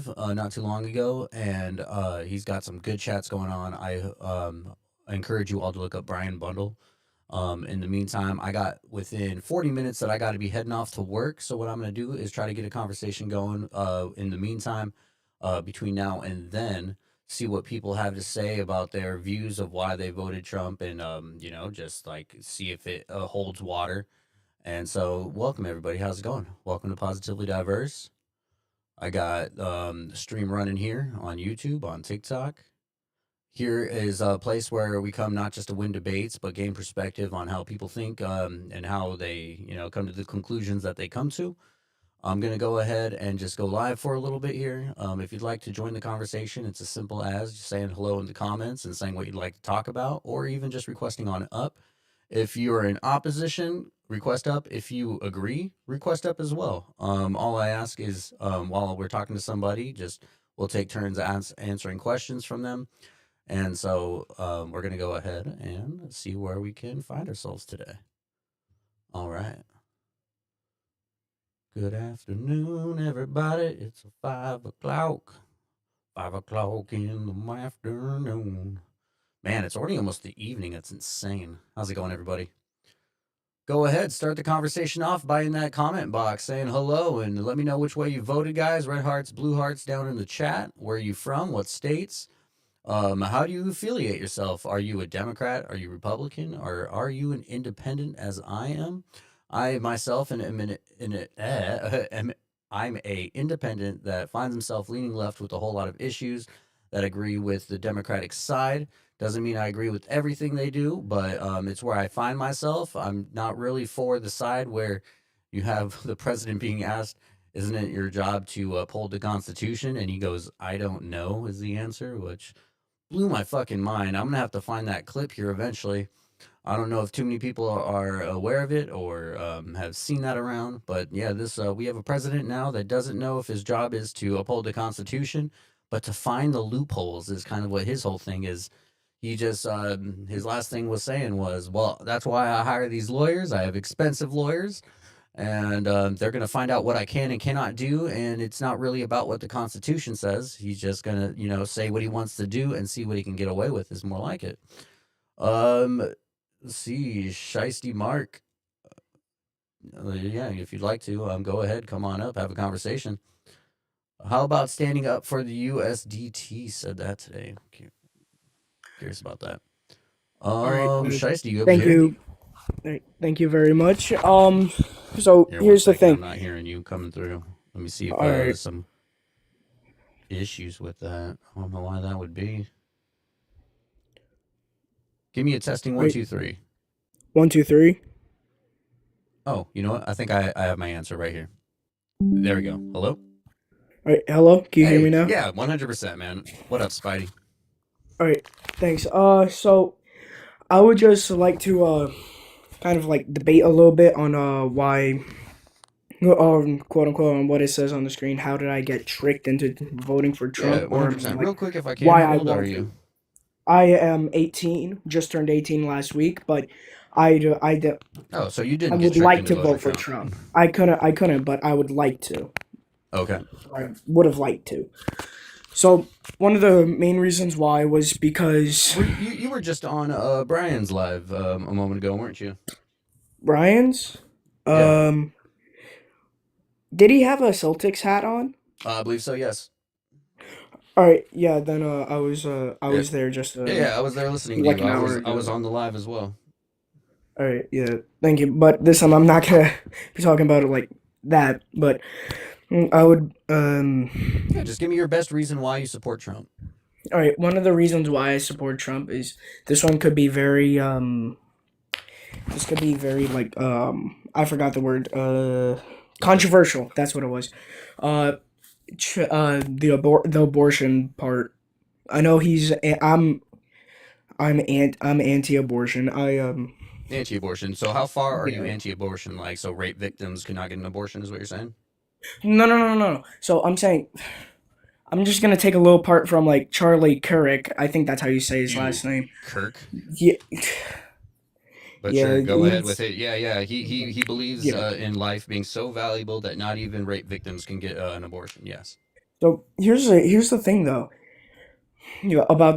live not too long ago, and he's got some good chats going on. I encourage you all to look up Brian Bundle. In the meantime, I got within 40 minutes that I got to be heading off to work. So what I'm going to do is try to get a conversation going. In the meantime, between now and then, see what people have to say about their views of why they voted Trump, and just like see if it holds water. And so, welcome everybody. How's it going? Welcome to Positively Diverse. I got the stream running here on YouTube, on TikTok. Here is a place where we come not just to win debates, but gain perspective on how people think, and how they, come to the conclusions that they come to. I'm going to go ahead and just go live for a little bit here. If you'd like to join the conversation, it's as simple as just saying hello in the comments and saying what you'd like to talk about, or even just requesting on up. If you're in opposition, request up. If you agree, request up as well. All I ask is, while we're talking to somebody, just we'll take turns answering questions from them. And so we're going to go ahead and see where we can find ourselves today. All right. Good afternoon, everybody. It's 5 o'clock. 5 o'clock in the afternoon. Man, it's already almost the evening. That's insane. How's it going, everybody? Go ahead, start the conversation off by in that comment box saying hello and let me know which way you voted, guys. Red hearts, blue hearts down in the chat. Where are you from? What states? How do you affiliate yourself? Are you a Democrat? Are you Republican? Or are you an independent as I am? I myself I'm a independent that finds himself leaning left with a whole lot of issues that agree with the Democratic side. Doesn't mean I agree with everything they do, but it's where I find myself. I'm not really for the side where you have the president being asked, isn't it your job to uphold the Constitution? And he goes, I don't know, is the answer, which blew my fucking mind. I'm going to have to find that clip here eventually. I don't know if too many people are aware of it or have seen that around, but yeah, we have a president now that doesn't know if his job is to uphold the Constitution, but to find the loopholes is kind of what his whole thing is. He just his last thing was saying was, well, that's why I hire these lawyers. I have expensive lawyers, and they're going to find out what I can and cannot do. And it's not really about what the Constitution says. He's just going to, say what he wants to do and see what he can get away with is more like it. Let's see, Shiesty Mark. Yeah, if you'd like to, go ahead, come on up, have a conversation. How about standing up for the USDT? Said that today. Curious about that. All right, Shiesty, you thank you. Thank you very much. So Here, here's the thing. I'm not hearing you coming through. Let me see if All right. there's some issues with that. I don't know why that would be. Give me a testing 1, 2, 3. 1, 2, 3. Oh, you know what? I think I have my answer right here. There we go. Hello? All right, hello. Can you hear me now? Yeah, 100%, man. What up, Spidey? All right, thanks. So I would just like to kind of like debate a little bit on why, quote unquote, on what it says on the screen. How did I get tricked into voting for Trump? Yeah, 100%. Real quick, if I can, why how I old are want you? to. I am 18. Just turned 18 last week, but Oh, so you didn't I get would tricked like into to voting vote for Trump. I couldn't, but I would like to. Okay. I would have liked to. So one of the main reasons why was because You were just on Brian's live a moment ago, weren't you? Brian's. Yeah. Did he have a Celtics hat on? I believe so. Yes. All right. Yeah. Then I was there just Yeah, I was there listening to like you. an hour I ago. was on the live as well. All right. Yeah. Thank you. But this time I'm not gonna be talking about it like that. But I would Yeah, just give me your best reason why you support Trump. All right. One of the reasons why I support Trump is this one could be very this could be very like I forgot the word controversial. That's what it was. The abortion part. I know I'm anti-abortion. Anti-abortion. So how far are you Yeah. anti-abortion? Like, so rape victims cannot get an abortion is what you're saying? No. So I'm saying I'm just gonna take a little part from like Charlie Kirk. I think that's how you say his last name. Kirk. Yeah. But Yeah. sure, go ahead with it. Yeah. He believes Yeah. in life being so valuable that not even rape victims can get an abortion. Yes. So here's the thing though, about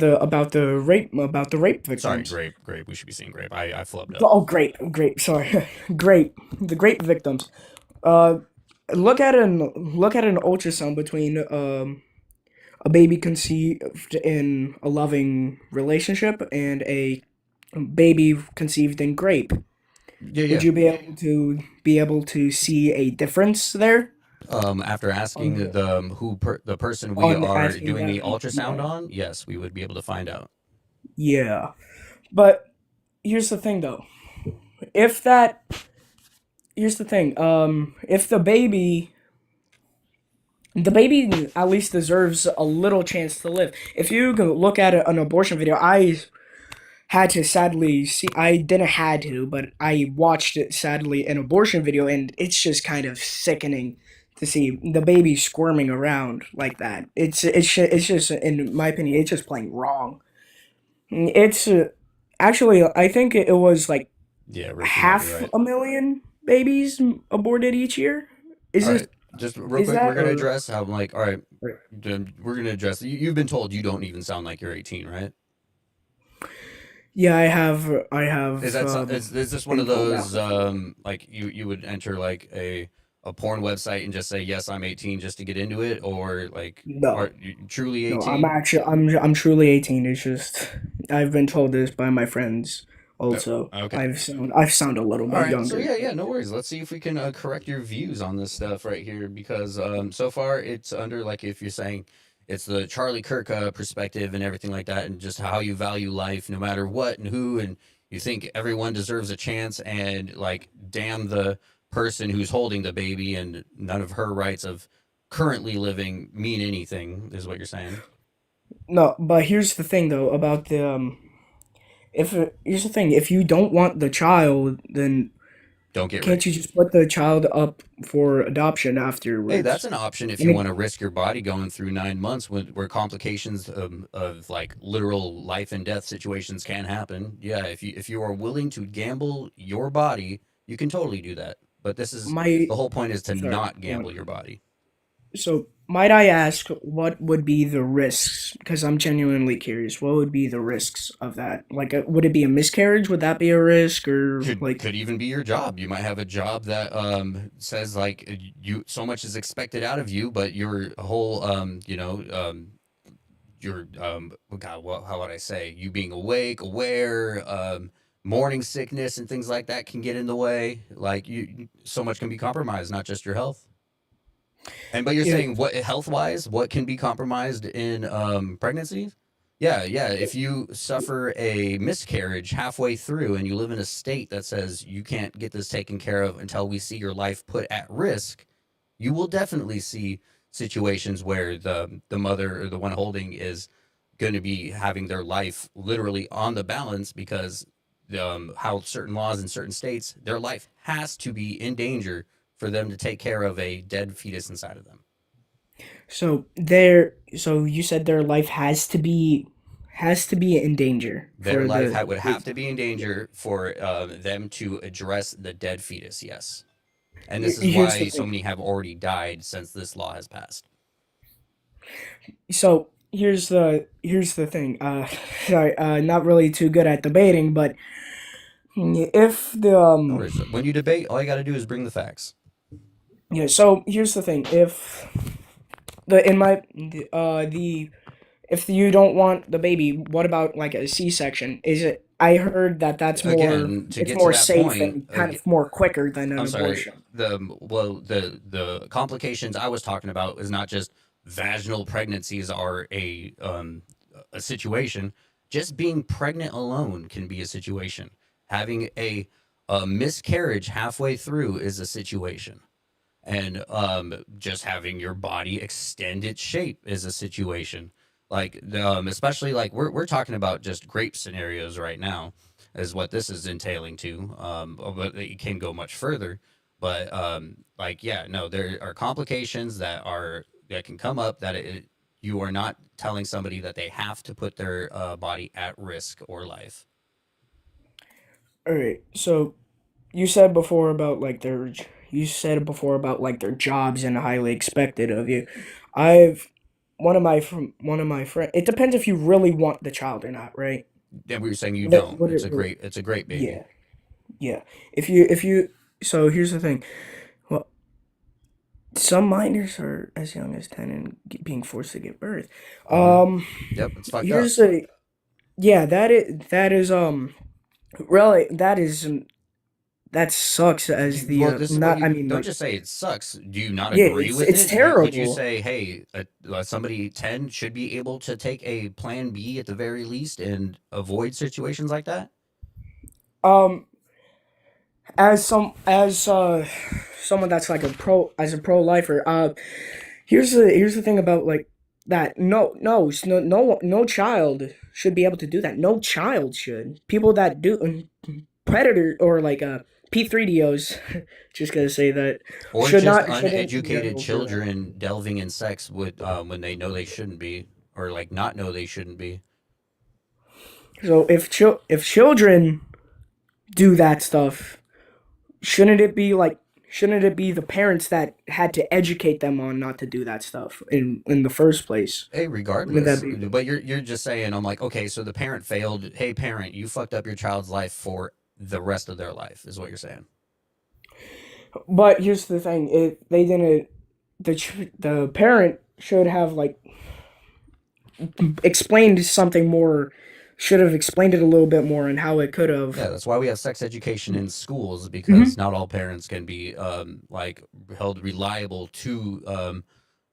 the rape Sorry, victims. grape, grape. We should be seeing grape. I flubbed up. Oh, grape. Sorry, grape. The grape victims. Uh, look at an ultrasound between a baby conceived in a loving relationship and a baby conceived in grape. Yeah, Would yeah. you be able to see a difference there After asking on the person we on are asking doing that? the ultrasound Yeah, on, yes, we would be able to find out. yeah. But here's the thing, though. If that here's the thing. If the baby at least deserves a little chance to live. If you go look at an abortion video, I had to sadly see. I didn't had to, but I watched it sadly an abortion video, and it's just kind of sickening to see the baby squirming around like that. It's just in my opinion, it's just plain wrong. It's actually I think it was like Yeah, Rick, you might be half right. a million babies aborted each year. Is All this right, just real is quick, we're that gonna or? address how like, all right, we're gonna address. You've been told you don't even sound like you're 18, right? Yeah, I Is have that is this one been of told that those before. like you would enter like a porn website and just say yes, I'm 18 just to get into it, or like are No. you truly No, 18? I'm truly 18. It's just I've been told this by my friends No. also. Okay. I sound a little All bit right, so younger. yeah, yeah, no worries. Let's see if we can correct your views on this stuff right here because so far it's under like if you're saying it's the Charlie Kirk perspective and everything like that, and just how you value life no matter what and who, and you think everyone deserves a chance, and like damn the person who's holding the baby, and none of her rights of currently living mean anything, is what you're saying. No, but here's the thing though about the if here's the thing, if you don't want the child, then Don't get can't you raped. just put the child up for adoption Hey, that's afterwards? an option if I you mean, want to risk your body going through 9 months where complications of like literal life and death situations can happen. Yeah, if you are willing to gamble your body, you can totally do that. But this is my the whole point is to sorry. not gamble your body. So, might I ask what would be the risks? Because I'm genuinely curious. What would be the risks of that? Like, would it be a miscarriage? Would that be a risk? Or, like, Could even be your job. You might have a job that says like you so much is expected out of you, but your whole your God, what how would I say? You being awake, aware, morning sickness and things like that can get in the way. Like so much can be compromised, not just your health. And but you're yeah, saying what health wise, what can be compromised in pregnancy? Yeah, yeah. If you suffer a miscarriage halfway through and you live in a state that says you can't get this taken care of until we see your life put at risk, you will definitely see situations where the mother or the one holding is going to be having their life literally on the balance because how certain laws in certain states, their life has to be in danger for them to take care of a dead fetus inside of them. so you said their life has to be in danger Their for life the would have to be in danger for them to address the dead fetus. Yes, and this is here's the why so thing. many have already died since this law has passed. So, here's the thing. Sorry, not really too good at debating, but if the No worries. When you debate, all you got to do is bring the facts. yeah, so here's the thing. If the in my the if you don't want the baby, what about like a C-section? Is it? I heard that Again, to it's get to more that safe point, and kind of more quicker than an I'm sorry. abortion. The complications I was talking about is not just vaginal pregnancies are a situation. Just being pregnant alone can be a situation. Having a miscarriage halfway through is a situation, and just having your body extend its shape is a situation. Like especially like we're talking about just grape scenarios right now, is what this is entailing to. But it can go much further. But like yeah, no, there are complications that can come up that you are not telling somebody that they have to put their body at risk or life. All right. So you said before about like you said it before about like their jobs and highly expected of you. I've one of my friend. It depends if you really want the child or not, right? And we were saying you What don't. what it really? It's a great baby. Yeah, yeah. If you so here's the thing. Well, some minors are as young as 10 and being forced to give birth. Hmm. Um, Yep, it's fucked up. here's a yeah. That is really that sucks as the Well, this is what not. I you mean don't like just say it sucks. Do you not yeah. agree It's with it's it? Would you terrible. say, hey, somebody 10 should be able to take a plan B at the very least and avoid situations like that? Um, as someone that's like a pro lifer. Here's the thing about like that. No child should be able to do that. No child should. People that do predator or like P3DOs, just gonna say that Or just shouldn't be uneducated able for that. children delving in sex with when they know they shouldn't be, or like not know they shouldn't be. So if children do that stuff, shouldn't it be like shouldn't it be the parents that had to educate them on not to do that stuff in the first place? Hey, Wouldn't that regardless, be? but you're just saying, I'm like, okay, so the parent failed. Hey, parent, you fucked up your child's life for the rest of their life, is what you're saying. But here's the thing: it they didn't. The parent should have like explained something more. Should have explained it a little bit more and how it could have. Yeah, that's why we have sex education in schools because Mhm. not all parents can be like held reliable to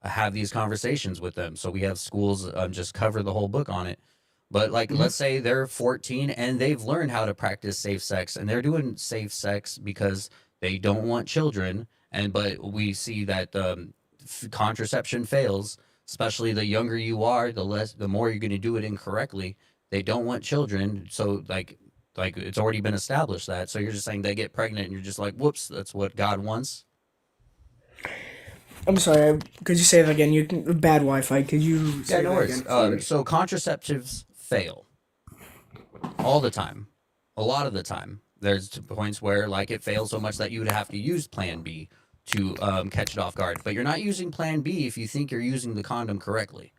have these conversations with them. So we have schools just cover the whole book on it. But like, Mhm. let's say they're 14 and they've learned how to practice safe sex, and they're doing safe sex because they don't want children. And but we see that contraception fails, especially the younger you are, the more you're going to do it incorrectly. They don't want children, so like it's already been established that. So you're just saying they get pregnant, and you're just like, whoops, that's what God wants. I'm sorry. Could you say that again? You bad Wi-Fi. Could you Yeah, say no that worries. again? Sorry. So contraceptives fail all the time, a lot of the time. There's points where like it fails so much that you would have to use Plan B to catch it off guard. But you're not using Plan B if you think you're using the condom correctly.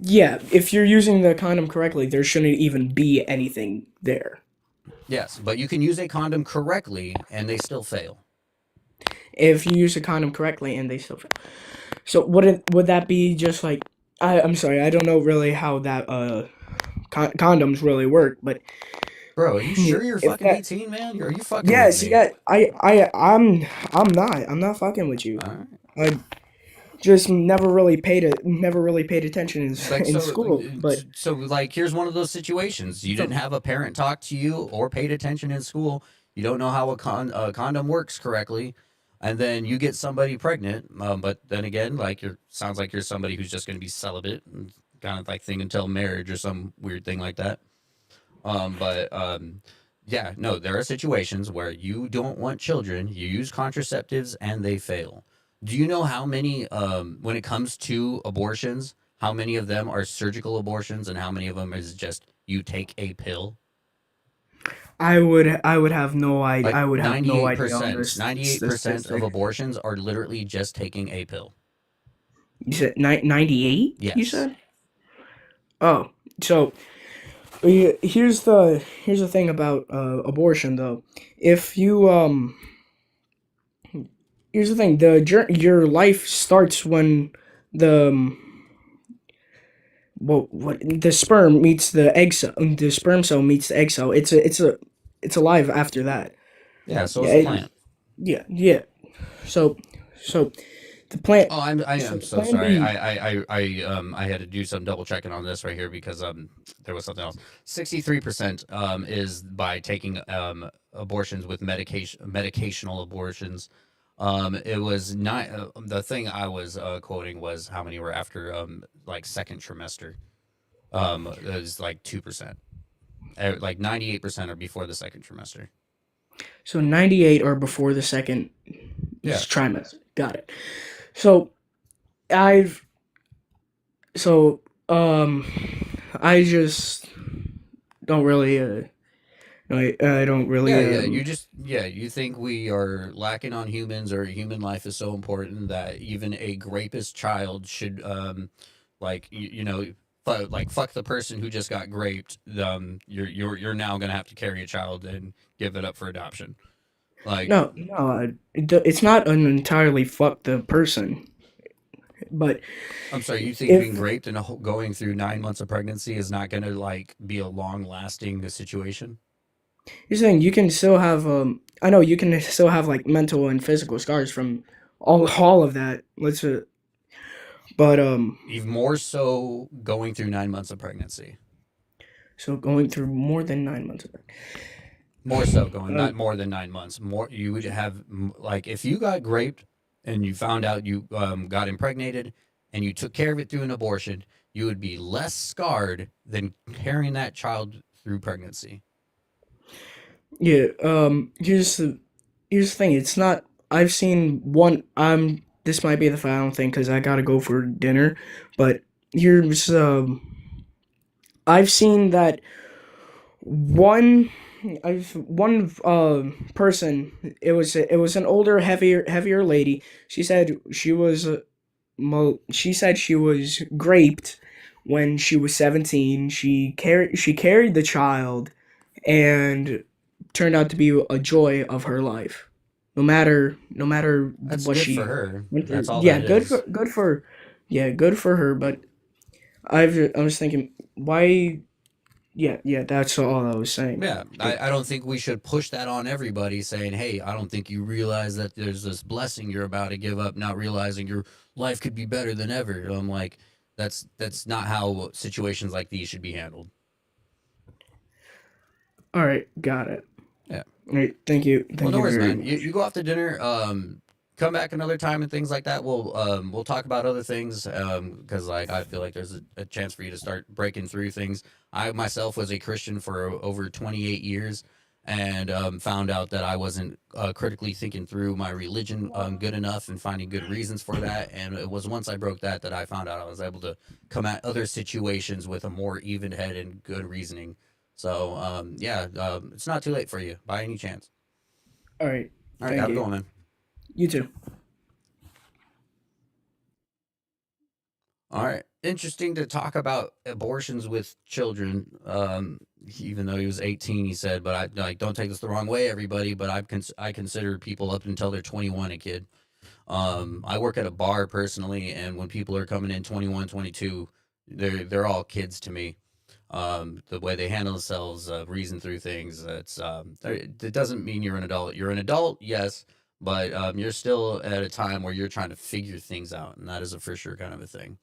Yeah, if you're using the condom correctly, there shouldn't even be anything there. Yes, but you can use a condom correctly and they still fail. If you use a condom correctly and they still fail. So would that be just like I'm sorry, I don't know really how that condoms really work, but Bro, are you sure you're if fucking that 18, man? Are you fucking with yes, me? yeah, I'm not fucking with you. All right. I just never really paid attention Like in so school, but so like here's one of those situations. You didn't so have a parent talk to you or paid attention in school. You don't know how a condom works correctly, and then you get somebody pregnant. But then again, like you're sounds like you're somebody who's just going to be celibate and kind of like thing until marriage or some weird thing like that. But yeah, no, there are situations where you don't want children, you use contraceptives, and they fail. Do you know how many, when it comes to abortions, how many of them are surgical abortions and how many of them is just you take a pill? I Like would have no ninety-eight idea on percent, this 98% of statistic. abortions are literally just taking a pill. You said 98, you Yes. said? Oh, so here's the thing about abortion though. If you here's the thing, your life starts when the what the sperm meets the egg cell, the sperm cell meets the egg cell. It's alive after that. Yeah, so Yeah, is a plant. yeah. So so the plant Oh, so I'm the so plan sorry. B. I had to do some double checking on this right here because there was something else. 63% is by taking abortions with medicational abortions. It was not the thing I was quoting was how many were after like second trimester. It was like 2%. Like 98% are before the second trimester. So 98 are before the second Yeah. trimester. Got it. So I've so I just don't really I don't Yeah, really yeah. You think we are lacking on humans, or human life is so important that even a rapist child should, like like fuck the person who just got raped. You're now gonna have to carry a child and give it up for adoption. Like, no, it's not an entirely fuck the person, but I'm sorry, you think being if raped and going through 9 months of pregnancy is not gonna like be a long lasting situation? you're saying you can still have I know you can still have like mental and physical scars from all of that. But Even more so going through 9 months of pregnancy. so going through more than 9 months of More so going, that. not more than 9 months. More, you would have, like, if you got raped and you found out you got impregnated and you took care of it through an abortion, you would be less scarred than carrying that child through pregnancy. Yeah, here's the thing. It's not. I've seen one. This might be the final thing because I gotta go for dinner. But here's I've seen that one. I've one person. It was an older, heavier lady. She said she was she said she was raped when she was 17. She carried the child and turned out to be a joy of her life. No matter That's what good for she her. went That's through. all Yeah, that is. good for her. But I was thinking, why? Yeah, that's all I was saying. Yeah, I don't think we should push that on everybody saying, hey, I don't think you realize that there's this blessing you're about to give up, not realizing your life could be better than ever. I'm like, that's not how situations like these should be handled. All right, got it. Yeah. All right, Well, thank no you worries, very man. You much. you go off to dinner. Come back another time and things like that. We'll talk about other things. Because like I feel like there's a chance for you to start breaking through things. I myself was a Christian for over 28 years, and found out that I wasn't critically thinking through my religion good enough and finding good reasons for that. And it was once I broke that I found out I was able to come at other situations with a more even head and good reasoning. So yeah, it's not too late for you by any chance. All right, All right, thank have a good you. one, man. You too. All right. Interesting to talk about abortions with children. Even though he was 18, he said, but I like don't take this the wrong way, everybody. But I consider people up until they're 21 a kid. I work at a bar personally, and when people are coming in 21, 22, they're all kids to me. The way they handle themselves, reason through things. It doesn't mean you're an adult. You're an adult, yes, but you're still at a time where you're trying to figure things out, and that is a for sure kind of a thing.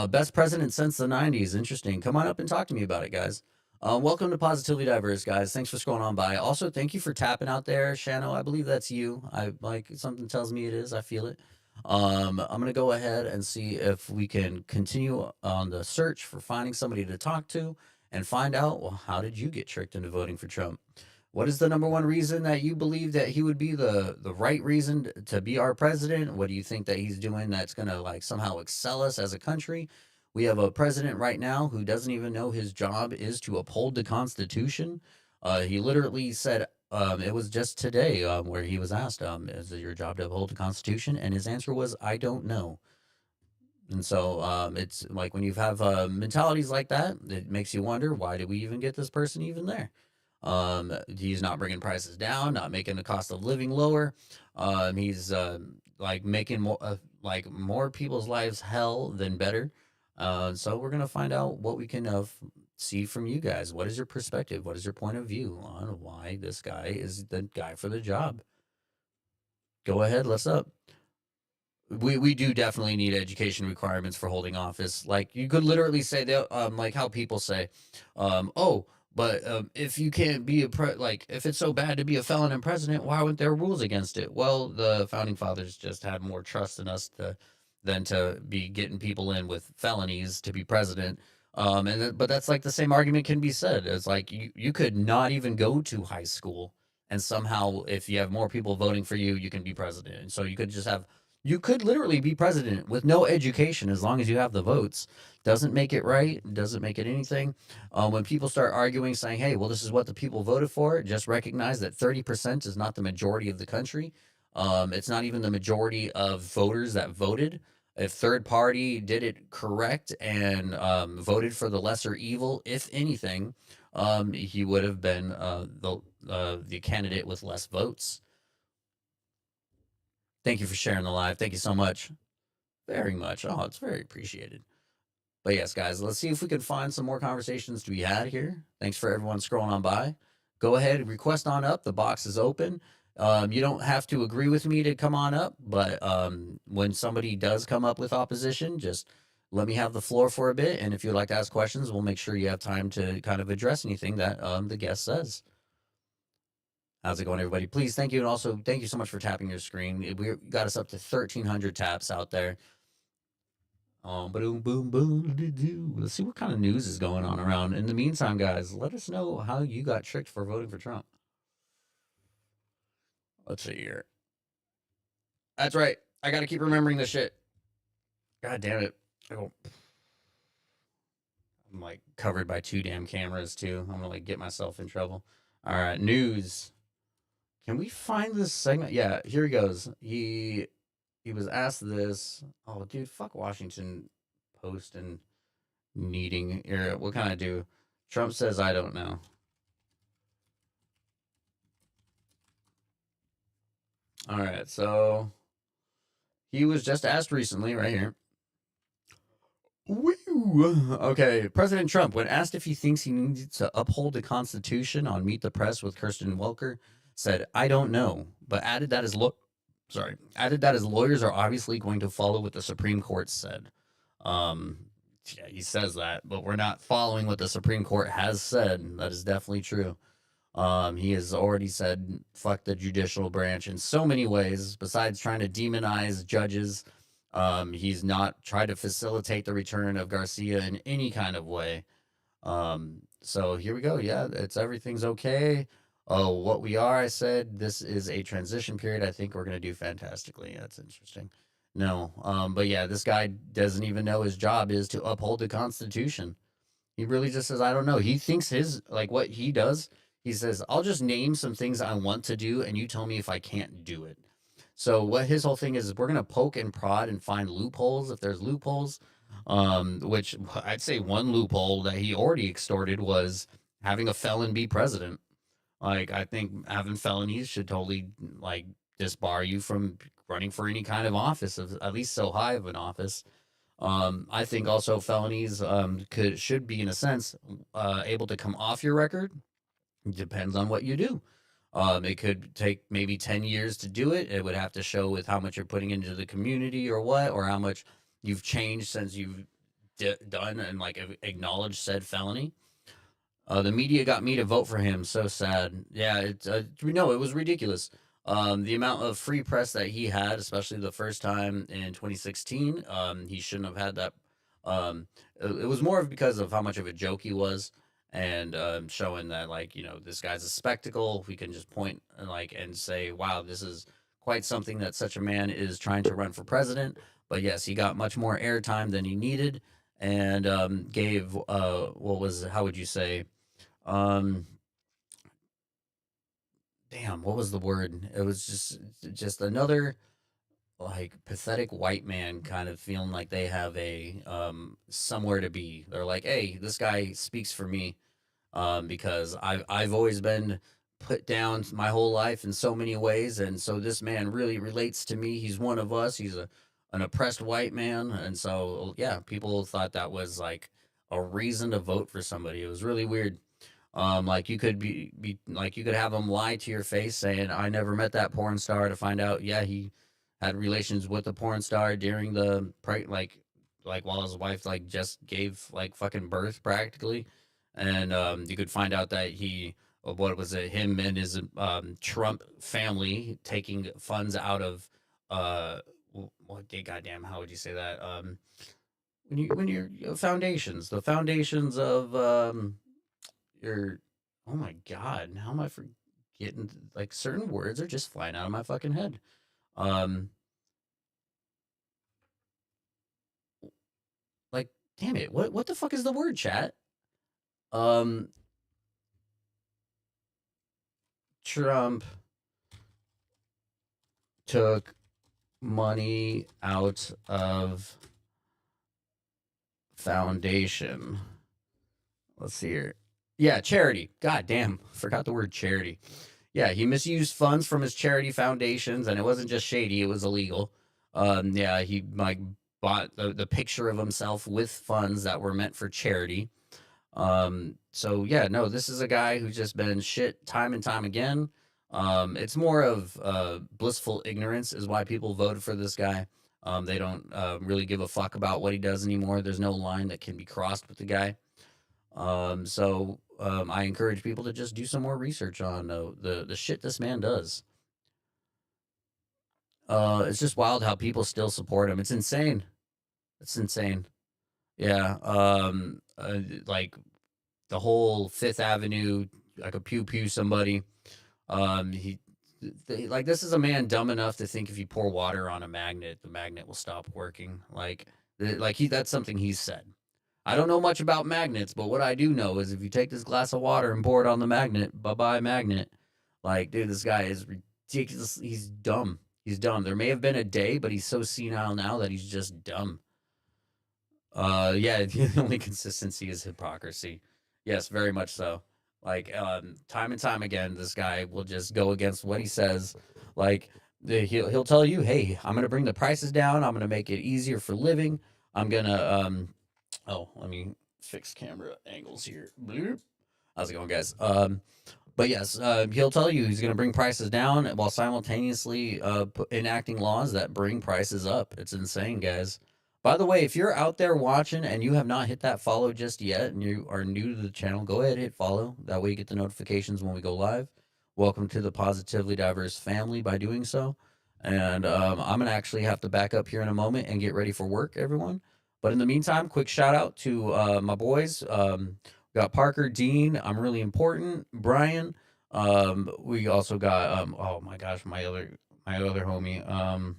Best president since the 90s. Interesting. Come on up and talk to me about it, guys. Welcome to Positively Diverse, guys. Thanks for scrolling on by. Also, thank you for tapping out there, Shano. I believe that's you. I like something tells me it is. I feel it. I'm gonna go ahead and see if we can continue on the search for finding somebody to talk to and find out. Well, how did you get tricked into voting for Trump? What is the number one reason that you believe that he would be the right reason to be our president? What do you think that he's doing that's going to like somehow excel us as a country? We have a president right now who doesn't even know his job is to uphold the Constitution. He literally said, it was just today where he was asked, is it your job to uphold the Constitution? And his answer was, I don't know. And so it's like when you have mentalities like that, it makes you wonder, why did we even get this person even there? He's not bringing prices down, not making the cost of living lower. He's like making more people's lives hell than better. So we're gonna find out what we can see from you guys. What is your perspective? What is your point of view on why this guy is the guy for the job? Go ahead, let's up. We do definitely need education requirements for holding office. Like you could literally say that, like how people say, oh, but if you can't be like if it's so bad to be a felon and president, why weren't there rules against it? Well, the founding fathers just had more trust in us than to be getting people in with felonies to be president. But that's like the same argument can be said. It's like you could not even go to high school, and somehow if you have more people voting for you, you can be president. And so you could just have You could literally be president with no education as long as you have the votes. Doesn't make it right. Doesn't make it anything. When people start arguing, saying, "Hey, well, this is what the people voted for," just recognize that 30% is not the majority of the country. It's not even the majority of voters that voted. If third party did it correct and voted for the lesser evil, if anything, he would have been the candidate with less votes. Thank you for sharing the live. Thank you so much. Very much. Oh, it's very appreciated. But yes, guys, let's see if we can find some more conversations to be had here. Thanks for everyone scrolling on by. Go ahead and request on up. The box is open. You don't have to agree with me to come on up, but when somebody does come up with opposition, just let me have the floor for a bit. And if you'd like to ask questions, we'll make sure you have time to kind of address anything that the guest says. How's it going, everybody? Please, thank you. And also, thank you so much for tapping your screen. We got us up to 1,300 taps out there. Boom, boom, boom. Let's see what kind of news is going on around. In the meantime, guys, let us know how you got tricked for voting for Trump. Let's see here. That's right. I got to keep remembering this shit. God damn it. I'm like covered by 2 damn cameras too. I'm gonna like get myself in trouble. All right, news. Can we find this segment? Yeah, here he goes. He was asked this. Oh, dude, fuck Washington Post and needing here. What can I do? Trump says I don't know. All right, so he was just asked recently, right here. Woo! Okay, President Trump, when asked if he thinks he needs to uphold the Constitution on Meet the Press with Kirsten Welker, said, "I don't know," but added that his lawyers are obviously going to follow what the Supreme Court said. Um, yeah, he says that, but we're not following what the Supreme Court has said. That is definitely true. He has already said fuck the judicial branch in so many ways, besides trying to demonize judges. He's not tried to facilitate the return of Garcia in any kind of way. So here we go. Yeah, it's everything's okay. Oh, what we are, I said, this is a transition period. I think we're going to do fantastically. That's interesting. No, but yeah, this guy doesn't even know his job is to uphold the Constitution. He really just says, I don't know. He thinks his, like what he does, he says, I'll just name some things I want to do and you tell me if I can't do it. So what his whole thing is we're going to poke and prod and find loopholes if there's loopholes. Which I'd say one loophole that he already extorted was having a felon be president. Like I think having felonies should totally like disbar you from running for any kind of office, of at least so high of an office. I think also felonies should be in a sense able to come off your record. Depends on what you do. It could take maybe 10 years to do it. It would have to show with how much you're putting into the community or what, or how much you've changed since you've done and like acknowledged said felony. The media got me to vote for him. So sad. Yeah, no, it was ridiculous. The amount of free press that he had, especially the first time in 2016, he shouldn't have had that. It was more because of how much of a joke he was, and showing that like this guy's a spectacle. We can just point and like and say, wow, this is quite something that such a man is trying to run for president. But yes, he got much more airtime than he needed, and gave what was how would you say um, damn, what was the word? It was just another like pathetic white man kind of feeling like they have a somewhere to be. They're like, hey, this guy speaks for me because I've always been put down my whole life in so many ways, and so this man really relates to me. He's one of us. He's an oppressed white man, and so yeah, people thought that was like a reason to vote for somebody. It was really weird. Like you could be like you could have him lie to your face saying, "I never met that porn star," to find out, yeah, he had relations with the porn star during the like while his wife like just gave like fucking birth practically, and you could find out that he what was it him and his Trump family taking funds out of what goddamn how would you say that when you're foundations the foundations of your oh my god, how am I forgetting like certain words are just flying out of my fucking head. Um Damn it! What the fuck is the word, chat? Um, Trump took money out of foundation. Let's see here. Yeah, charity. God damn, forgot the word charity. Yeah, he misused funds from his charity foundations, and it wasn't just shady; it was illegal. Yeah, he like bought the picture of himself with funds that were meant for charity. So yeah, no, this is a guy who's just been shit time and time again. It's more of blissful ignorance is why people voted for this guy. They don't really give a fuck about what he does anymore. There's no line that can be crossed with the guy. I encourage people to just do some more research on the shit this man does. It's just wild how people still support him. It's insane. It's insane. Yeah. Like the whole Fifth Avenue, like a pew pew somebody. He like this is a man dumb enough to think if you pour water on a magnet, the magnet will stop working. Like he that's something he's said. I don't know much about magnets, but what I do know is if you take this glass of water and pour it on the magnet, bye bye magnet. Like, dude, this guy is ridiculous. He's dumb. He's dumb. There may have been a day, but he's so senile now that he's just dumb. Yeah, the only consistency is hypocrisy. Yes, very much so. Like, time and time again, this guy will just go against what he says. Like, he'll tell you, "Hey, I'm gonna bring the prices down. I'm gonna make it easier for living. I'm gonna Oh, let me fix camera angles here. Bloop. How's it going, guys? But yes, he'll tell you he's going to bring prices down while simultaneously enacting laws that bring prices up. It's insane, guys. By the way, if you're out there watching and you have not hit that follow just yet and you are new to the channel, go ahead and hit follow. That way you get the notifications when we go live. Welcome to the Positively Diverse family by doing so. And I'm going to actually have to back up here in a moment and get ready for work, everyone. But in the meantime, quick shout out to my boys. We got Parker, Dean. I'm really important. Brian. We also got oh my gosh, my other homie.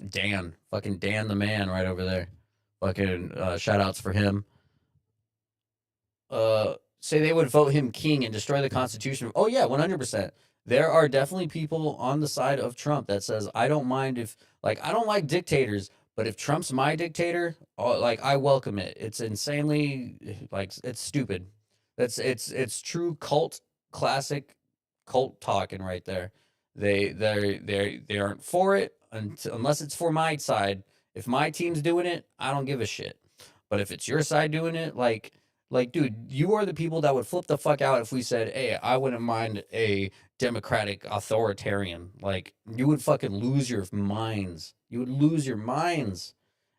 Dan. Fucking Dan the man right over there. Fucking shout outs for him. Say they would vote him king and destroy the Constitution. Oh yeah, 100%. There are definitely people on the side of Trump that says I don't mind if like I don't like dictators, but if Trump's my dictator, like I welcome it. It's insanely like it's stupid. It's true cult classic cult talking right there. They aren't for it unless it's for my side. If my team's doing it, I don't give a shit. But if it's your side doing it, like, dude, you are the people that would flip the fuck out if we said, "Hey, I wouldn't mind a democratic authoritarian." Like, you would fucking lose your minds. You would lose your minds.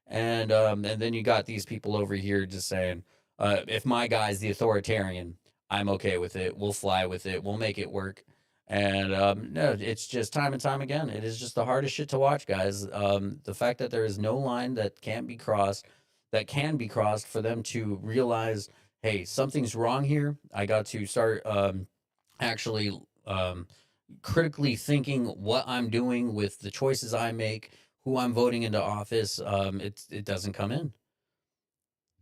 And then you got these people over here just saying, "If my guy's the authoritarian, I'm okay with it. We'll fly with it. We'll make it work." And no, it's just time and time again. It is just the hardest shit to watch, guys. The fact that there is no line that can't be crossed, that can be crossed for them to realize, hey, something's wrong here. I got to start actually critically thinking what I'm doing with the choices I make, who I'm voting into office. It doesn't come in.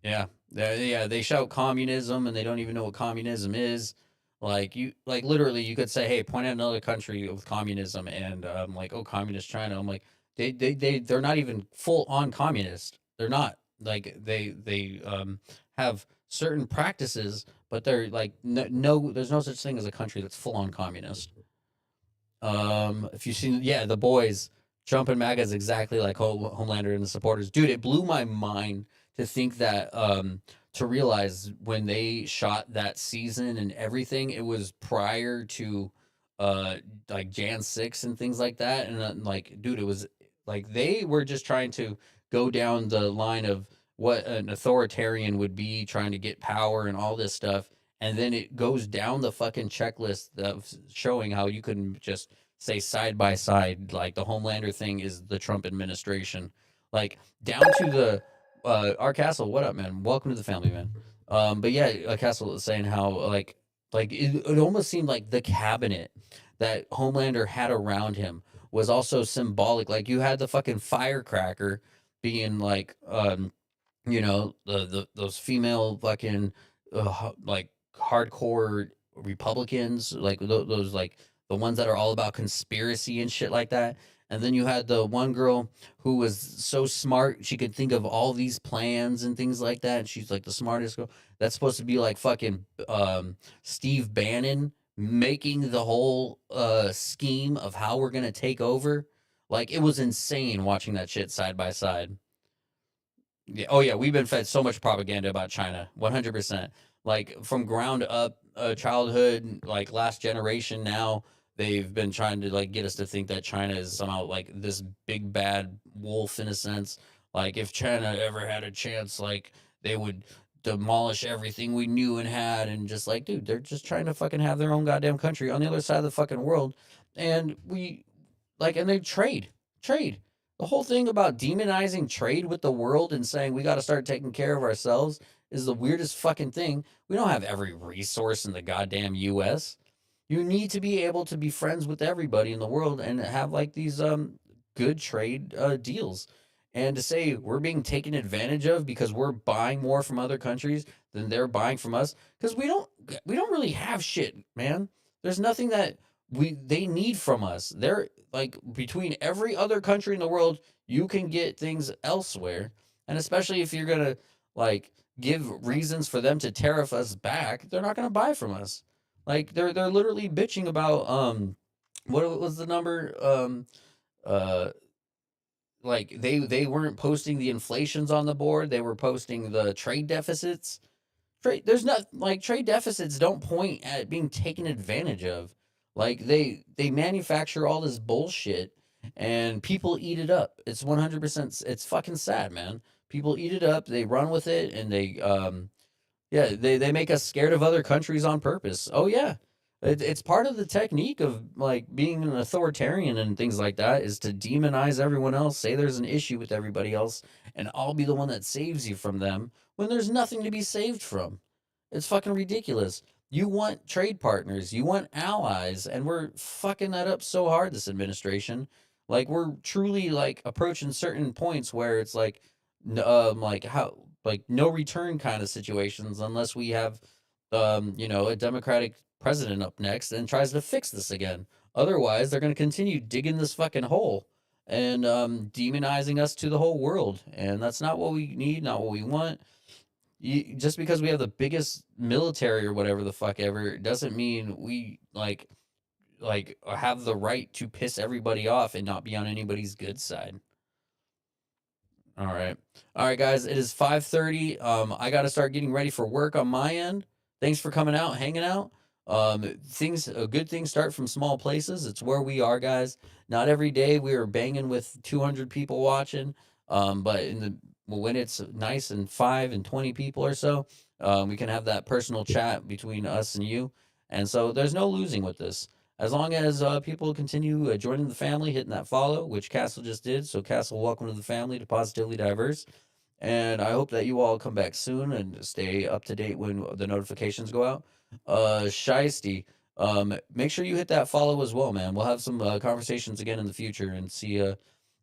Yeah, yeah. They shout communism, and they don't even know what communism is. Like literally, you could say, "Hey, point at another country with communism," and like, "Oh, communist China." I'm like, they're not even full on communist. They're not like they have certain practices, but they're like no, there's no such thing as a country that's full on communist. If you've seen, yeah, the boys, Trump and MAGA is exactly like Homelander and the supporters. Dude, it blew my mind to think that, to realize when they shot that season and everything, it was prior to, like Jan 6 and things like that. And like, dude, it was like they were just trying to go down the line of what an authoritarian would be, trying to get power and all this stuff, and then it goes down the fucking checklist of showing how you can just say side by side, like the Homelander thing is the Trump administration, like down to the our castle. What up, man? Welcome to the family, man. But yeah, castle is saying how like it almost seemed like the cabinet that Homelander had around him was also symbolic. Like you had the fucking firecracker being like you know, those female fucking like hardcore Republicans, like those like the ones that are all about conspiracy and shit like that. And then you had the one girl who was so smart she could think of all these plans and things like that. And she's like the smartest girl. That's supposed to be like fucking Steve Bannon making the whole scheme of how we're gonna take over. Like it was insane watching that shit side by side. Yeah. Oh yeah, we've been fed so much propaganda about China. 100%. Like from ground up, childhood, like last generation. Now they've been trying to like get us to think that China is somehow like this big bad wolf in a sense. Like if China ever had a chance, like they would demolish everything we knew and had, and just like, dude, they're just trying to fucking have their own goddamn country on the other side of the fucking world, and we like, and they trade. The whole thing about demonizing trade with the world and saying we got to start taking care of ourselves is the weirdest fucking thing. We don't have every resource in the goddamn US. You need to be able to be friends with everybody in the world and have like these good trade deals. And to say we're being taken advantage of because we're buying more from other countries than they're buying from us, because we don't really have shit, man. There's nothing that they need from us. They're like, between every other country in the world, you can get things elsewhere. And especially if you're gonna like give reasons for them to tariff us back, they're not gonna buy from us. Like they're literally bitching about what was the number? Uh like they weren't posting the inflations on the board, they were posting the trade deficits. There's not like trade deficits don't point at being taken advantage of. Like they manufacture all this bullshit and people eat it up. It's 100%. It's fucking sad, man. People eat it up, they run with it, and they yeah, they make us scared of other countries on purpose. Oh yeah. It's part of the technique of like being an authoritarian and things like that, is to demonize everyone else, say there's an issue with everybody else, and I'll be the one that saves you from them when there's nothing to be saved from. It's fucking ridiculous. You want trade partners, you want allies, and we're fucking that up so hard, this administration. Like we're truly like approaching certain points where it's like how like no return kind of situations unless we have a democratic president up next and tries to fix this again. Otherwise, they're going to continue digging this fucking hole and demonizing us to the whole world, and that's not what we need, not what we want. Just because we have the biggest military or whatever the fuck ever doesn't mean we like have the right to piss everybody off and not be on anybody's good side. All right. All right, guys. It is 5:30. I got to start getting ready for work on my end. Thanks for coming out, hanging out. Good things start from small places. It's where we are, guys. Not every day we are banging with 200 people watching. But when it's nice and 5 and 20 people or so, we can have that personal chat between us and you. And so there's no losing with this. As long as people continue joining the family, hitting that follow, which Castle just did. So, Castle, welcome to the family, to Positively Diverse. And I hope that you all come back soon and stay up to date when the notifications go out. Shiesty, make sure you hit that follow as well, man. We'll have some conversations again in the future and see,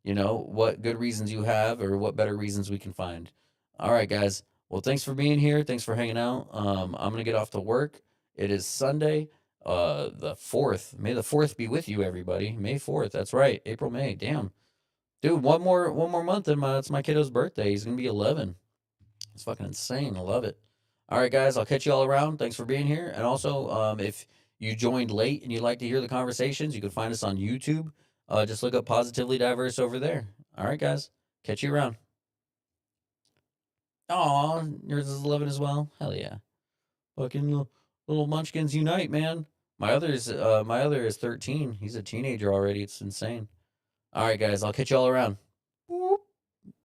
what good reasons you have or what better reasons we can find. All right, guys. Well, thanks for being here. Thanks for hanging out. I'm going to get off to work. It is Sunday, the 4th. May the 4th be with you, everybody. May 4th. That's right. April, May. Damn. Dude, one more month and it's my kiddo's birthday. He's going to be 11. It's fucking insane. I love it. All right, guys. I'll catch you all around. Thanks for being here. And also, if you joined late and you'd like to hear the conversations, you can find us on YouTube. Just look up Positively Diverse over there. All right, guys. Catch you around. Aw, yours is 11 as well. Hell yeah. Fucking little munchkins unite, man. My other is 13. He's a teenager already. It's insane. All right, guys. I'll catch you all around.